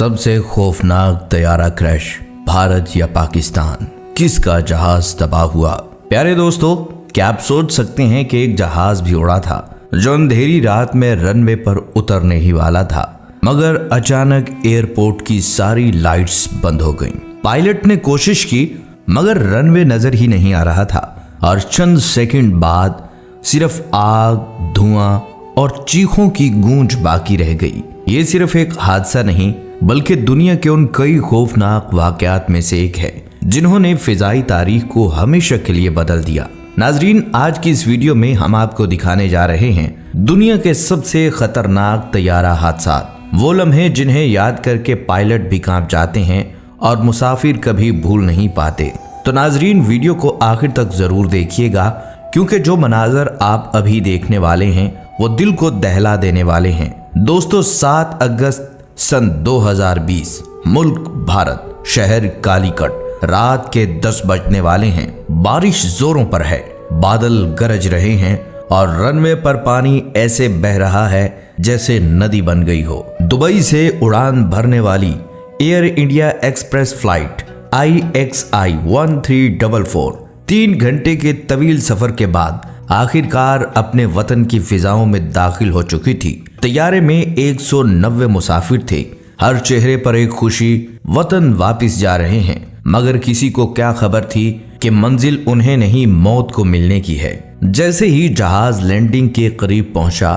सबसे खौफनाक तैयारा क्रैश, भारत या पाकिस्तान, किसका जहाज तबाह हुआ? प्यारे दोस्तों, क्या आप सोच सकते हैं कि एक जहाज भी उड़ा था जो अंधेरी रात में रनवे पर उतरने ही वाला था, मगर अचानक एयरपोर्ट की सारी लाइट्स बंद हो गईं। पायलट ने कोशिश की मगर रनवे नजर ही नहीं आ रहा था और चंद सेकंड बाद सिर्फ आग, धुआं और चीखों की गूंज बाकी रह गई। ये सिर्फ एक हादसा नहीं बल्कि दुनिया के उन कई खौफनाक वाकयात में से एक है जिन्होंने फिजाई तारीख को हमेशा के लिए बदल दिया। नाजरीन, आज की इस वीडियो में हम आपको दिखाने जा रहे हैं दुनिया के सबसे खतरनाक तैयारा हादसात, वो लम्हे जिन्हें याद करके पायलट भी कांप जाते हैं और मुसाफिर कभी भूल नहीं पाते। तो नाजरीन, वीडियो को आखिर तक जरूर देखिएगा क्योंकि जो मनाजर आप अभी देखने वाले हैं वो दिल को दहला देने वाले हैं। दोस्तों, 7 अगस्त सन 2020, मुल्क भारत, शहर कालीकट, रात के 10 बजने वाले हैं। बारिश जोरों पर है, बादल गरज रहे हैं और रनवे पर पानी ऐसे बह रहा है जैसे नदी बन गई हो। दुबई से उड़ान भरने वाली air India express flight IXI 1344 3 घंटे के तवील सफर के बाद आखिरकार अपने वतन की फिजाओं में दाखिल हो चुकी थी। तैयारे में 190 मुसाफिर थे, हर चेहरे पर एक खुशी, वतन वापस जा रहे हैं। मगर किसी को क्या खबर थी कि मंजिल उन्हें नहीं मौत को मिलने की है। जैसे ही जहाज लैंडिंग के करीब पहुंचा,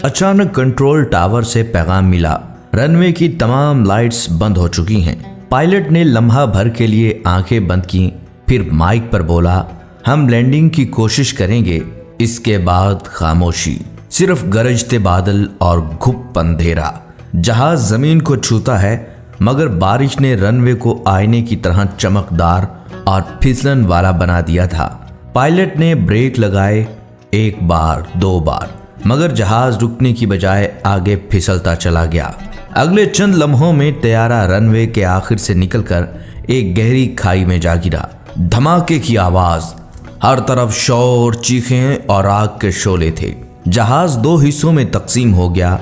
अचानक कंट्रोल टावर से पैगाम मिला, रनवे की तमाम लाइट्स बंद हो चुकी हैं। पायलट ने लम्हा भर के लिए आंखें बंद की, फिर माइक पर बोला, हम लैंडिंग की कोशिश करेंगे। इसके बाद खामोशी, सिर्फ गरजते बादल और घुप अंधेरा। जहाज जमीन को छूता है मगर बारिश ने रनवे को आईने की तरह चमकदार और फिसलन वाला बना दिया था। पायलट ने ब्रेक लगाए, 1 बार 2 बार, मगर जहाज रुकने की बजाय आगे फिसलता चला गया। अगले चंद लम्हों में तैयारा रनवे के आखिर से निकलकर एक गहरी खाई में जा गिरा। धमाके की आवाज, हर तरफ शोर, चीखें और आग के शोले थे। जहाज 2 हिस्सों में तकसीम हो गया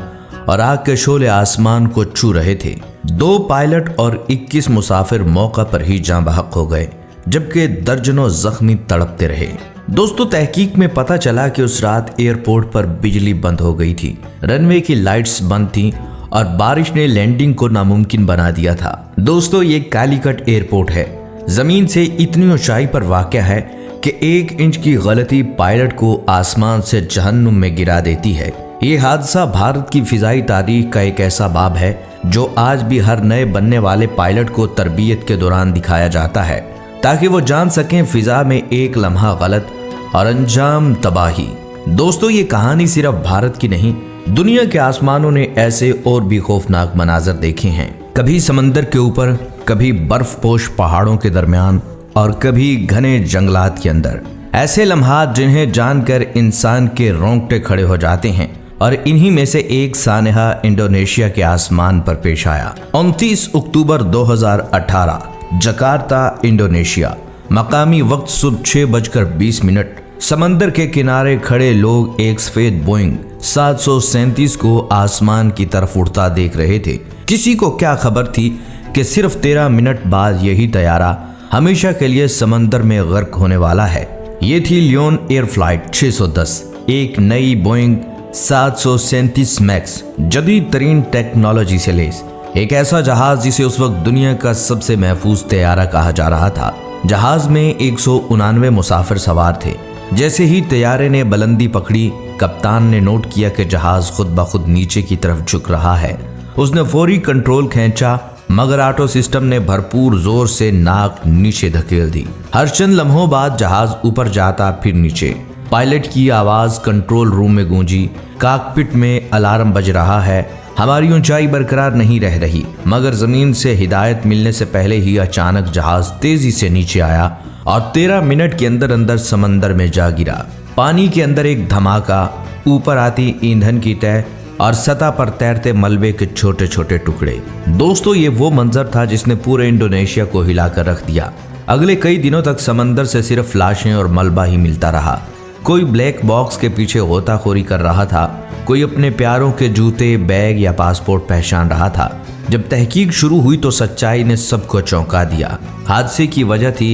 और आग के शोले आसमान को छू रहे थे। 2 पायलट और 21 मुसाफिर मौका पर ही जान बहक हो गए, जबकि दर्जनों जख्मी तड़पते रहे। दोस्तों, तहकीक में पता चला कि उस रात एयरपोर्ट पर बिजली बंद हो गई थी, रनवे की लाइट्स बंद थी और बारिश ने लैंडिंग को नामुमकिन बना दिया था। दोस्तों, ये कालीकट एयरपोर्ट है, जमीन से इतनी ऊंचाई पर वाक़या है कि 1 इंच की गलती पायलट को आसमान से जहन्नुम में गिरा देती है। ये हादसा भारत की फिजाई तारीख का एक ऐसा बाब है जो आज भी हर नए बनने वाले पायलट को तरबियत के दौरान दिखाया जाता है ताकि वो जान सकें फिजा में एक लम्हा गलत और अंजाम तबाही। दोस्तों, ये कहानी सिर्फ भारत की नहीं, दुनिया के आसमानों ने ऐसे और भी खौफनाक मनाजर देखे हैं। कभी समंदर के ऊपर, कभी बर्फपोश पहाड़ों के दरमियान और कभी घने जंगलात के अंदर। ऐसे लम्हात जिन्हें जानकर इंसान के रोंगटे खड़े हो जाते हैं और इन्हीं में से एक सानहा इंडोनेशिया के आसमान पर पेश आया। 29 अक्टूबर 2018, जकार्ता, इंडोनेशिया। मकामी वक्त सुबह 6:20। समंदर के किनारे खड़े लोग एक सफेद बोइंग 737 को आसमान की तरफ उड़ता देख रहे थे। किसी को क्या खबर थी कि सिर्फ 13 मिनट बाद यही तैयारा हमेशा के लिए समंदर में गर्क होने वाला है। ये थी लियोन एयर फ्लाइट 610, एक नई बोइंग 737 मैक्स, जदीद तरीन टेक्नोलॉजी से लैस एक ऐसा जहाज जिसे उस वक्त दुनिया का सबसे महफूज तैयारा कहा जा रहा था। जहाज में 199 मुसाफिर सवार थे। जैसे ही तैयारे ने बुलंदी पकड़ी, कप्तान ने नोट किया कि जहाज खुद ब खुद नीचे की तरफ झुक रहा है। उसने फौरी कंट्रोल खींचा मगर ऑटो सिस्टम ने भरपूर जोर से नाक नीचे धकेल दी। हर चंद लम्हों बाद जहाज ऊपर जाता फिर नीचे। पायलट की आवाज कंट्रोल रूम में गूंजी, कॉकपिट में अलार्म बज रहा है, हमारी ऊंचाई बरकरार नहीं रह रही। मगर जमीन से हिदायत मिलने से पहले ही अचानक जहाज तेजी से नीचे आया और 13 मिनट के अंदर अंदर समंदर में जा गिरा। पानी के अंदर एक धमाका, ऊपर आती ईंधन की तह और सतह पर तैरते मलबे के छोटे छोटे टुकड़े। दोस्तों, ये वो मंजर था जिसने पूरे इंडोनेशिया को हिलाकर रख दिया। अगले कई दिनों तक समंदर से सिर्फ लाशें और मलबा ही मिलता रहा। कोई ब्लैक बॉक्स के पीछे गोताखोरी कर रहा था, कोई अपने प्यारों के जूते, बैग या पासपोर्ट पहचान रहा था। जब तहकीक शुरू हुई तो सच्चाई ने सबको चौंका दिया। हादसे की वजह थी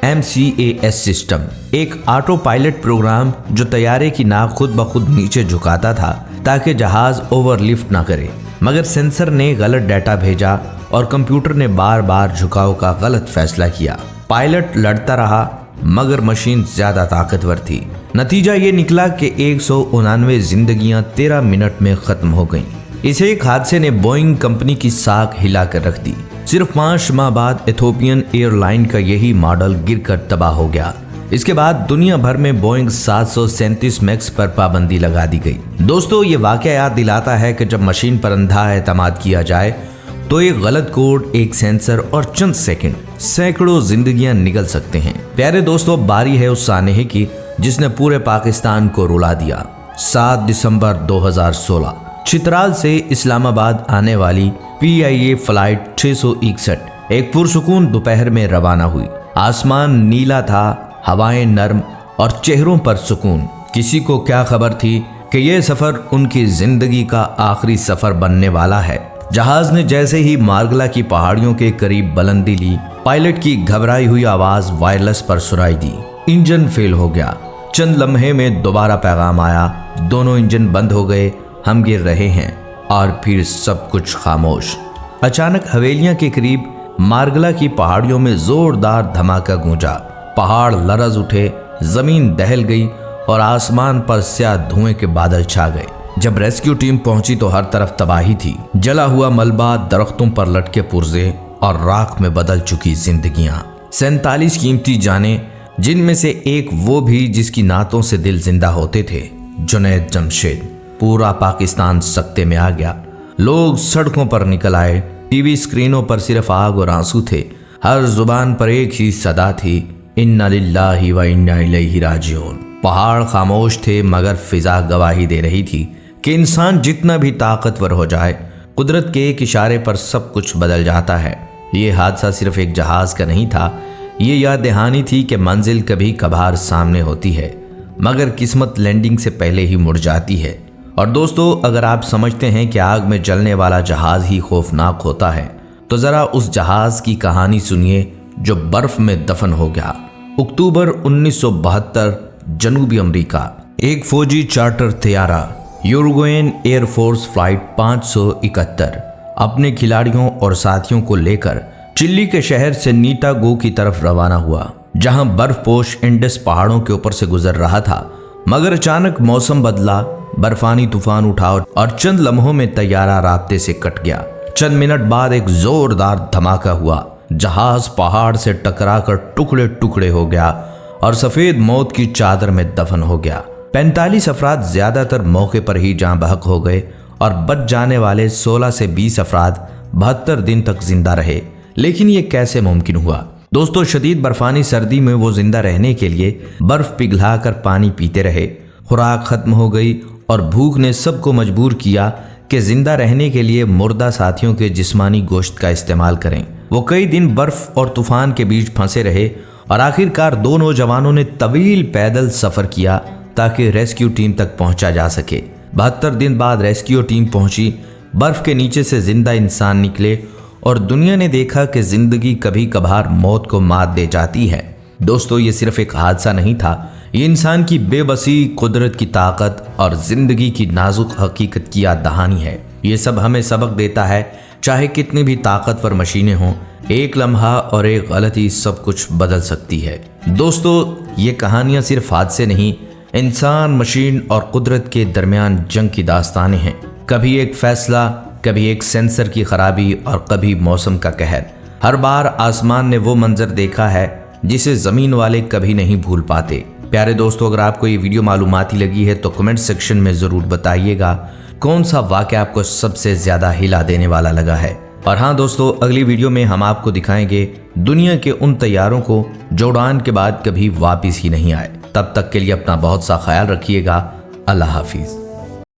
MCAS सिस्टम, एक ऑटो पायलट प्रोग्राम जो तैयारे की नाक खुद ब खुद नीचे झुकाता था ताकि जहाज ओवरलिफ्ट ना करे। मगर सेंसर ने गलत डाटा भेजा और कंप्यूटर ने बार बार झुकाव का गलत फैसला किया। पायलट लड़ता रहा मगर मशीन ज्यादा ताकतवर थी। नतीजा ये निकला कि 199 जिंदगियां 13 मिनट में खत्म हो गईं। इस एक हादसे ने बोइंग कंपनी की साख हिला कर रख दी। सिर्फ 5 माह बाद इथोपियन एयरलाइन का यही मॉडल गिरकर तबाह हो गया। इसके बाद दुनिया भर में बोइंग 737 मैक्स पर पाबंदी लगा दी गई। दोस्तों, ये वाकया याद दिलाता है कि जब मशीन पर अंधा एतमाद किया जाए तो एक गलत कोड, एक सेंसर और चंद सेकंड सैकड़ों जिंदगियां निकल सकते हैं। प्यारे दोस्तों, बारी है उस सानहे की जिसने पूरे पाकिस्तान को रुला दिया। 7 दिसंबर 2016 चित्राल से इस्लामाबाद आने वाली PIA फ्लाइट 661 एक पुरसुकून दोपहर में रवाना हुई। आसमान नीला था, हवाएं नर्म और चेहरों पर सुकून। किसी को क्या खबर थी कि यह सफर उनकी जिंदगी का आखिरी सफर बनने वाला है। जहाज ने जैसे ही मार्गला की पहाड़ियों के करीब बुलंदी ली, पायलट की घबराई हुई आवाज वायरलेस पर सुनाई दी। इंजन फेल हो गया। चंद लम्हे में दोबारा पैगाम आया, दोनों इंजन बंद हो गए, हम गिर रहे हैं। और फिर सब कुछ खामोश। अचानक हवेलियां के करीब मार्गला की पहाड़ियों में जोरदार धमाका गूंजा। पहाड़ लरज उठे, जमीन दहल गई और आसमान पर स्याह धुएं के बादल छा गए। जब रेस्क्यू टीम पहुंची तो हर तरफ तबाही थी। जला हुआ मलबा, दरख्तों पर लटके पुर्जे और राख में बदल चुकी जिंदगियां। 47 कीमती जाने, जिनमें से एक वो भी जिसकी नातों से दिल जिंदा होते थे, जुनैद जमशेद। पूरा पाकिस्तान सकते में आ गया। लोग सड़कों पर निकल आए। टीवी स्क्रीनों पर सिर्फ आग और आंसू थे। हर जुबान पर एक ही सदा थी, इन्ना लिल्लाहि व इन्ना इलैहि राजिऊन। पहाड़ खामोश थे मगर फिजा गवाही दे रही थी कि इंसान जितना भी ताकतवर हो जाए, कुदरत के एक इशारे पर सब कुछ बदल जाता है। ये हादसा सिर्फ एक जहाज का नहीं था, ये याद दहानी थी कि मंजिल कभी कभार सामने होती है मगर किस्मत लैंडिंग से पहले ही मुड़ जाती है। और दोस्तों, अगर आप समझते हैं कि आग में जलने वाला जहाज ही खौफनाक होता है तो जरा उस जहाज की कहानी सुनिए जो बर्फ में दफन हो गया। अक्टूबर 1972, जनूबी अमेरिका। एक फौजी चार्टर तैयारा यूरुग्वेन एयरफोर्स फ्लाइट 571 अपने खिलाड़ियों और साथियों को लेकर चिली के शहर से नीटागो की तरफ रवाना हुआ, जहां बर्फपोश इंडस पहाड़ों के ऊपर से गुजर रहा था। मगर अचानक मौसम बदला, बर्फानी तूफान उठा और चंद लम्हों में तैयारा रास्ते से कट गया। चंद मिनट बाद एक जोरदार धमाका हुआ। जहाज पहाड़ से टकराकर टुकड़े टुकड़े हो गया और सफेद मौत की चादर में दफन हो गया। 45 अफराद ज्यादातर मौके पर ही जान बहक हो गए और बच जाने वाले 16 से 20 अफराद 72 दिन तक जिंदा रहे। लेकिन ये कैसे मुमकिन हुआ? दोस्तों, शदीद बर्फानी सर्दी में वो जिंदा रहने के लिए बर्फ पिघलाकर पानी पीते रहे। खुराक खत्म हो गई और भूख ने सबको मजबूर किया कि जिंदा रहने के लिए मुर्दा साथियों के जिस्मानी गोश्त का इस्तेमाल करें। वो कई दिन बर्फ और तूफान के बीच फंसे रहे और आखिरकार दो नौजवानों ने तवील पैदल सफर किया ताकि रेस्क्यू टीम तक पहुंचा जा सके। 72 दिन बाद रेस्क्यू टीम पहुंची। बर्फ के नीचे से जिंदा इंसान निकले और दुनिया ने देखा कि जिंदगी कभी कभार मौत को मात दे जाती है। दोस्तों, ये सिर्फ एक हादसा नहीं था, ये इंसान की बेबसी, कुदरत की ताकत और जिंदगी की नाजुक हकीकत की याद दहानी है। ये सब हमें सबक देता है, चाहे कितनी भी ताकतवर मशीनें हों, एक लम्हा और एक गलती सब कुछ बदल सकती है। दोस्तों, ये कहानियां सिर्फ हादसे नहीं, इंसान, मशीन और कुदरत के दरमियान जंग की दास्तानें हैं। कभी एक फैसला, कभी एक सेंसर की खराबी और कभी मौसम का कहर। हर बार आसमान ने वो मंजर देखा है जिसे जमीन वाले कभी नहीं भूल पाते। प्यारे दोस्तों, अगर आपको ये वीडियो मालूमाती लगी है तो कमेंट सेक्शन में ज़रूर बताइएगा कौन सा वाक़या आपको सबसे ज़्यादा हिला देने वाला लगा है। और हाँ दोस्तों, अगली वीडियो में हम आपको दिखाएंगे दुनिया के उन तैयारों को जो उड़ान के बाद कभी वापस ही नहीं आए। तब तक के लिए अपना बहुत सा ख्याल रखिएगा। अल्लाह हाफिज़।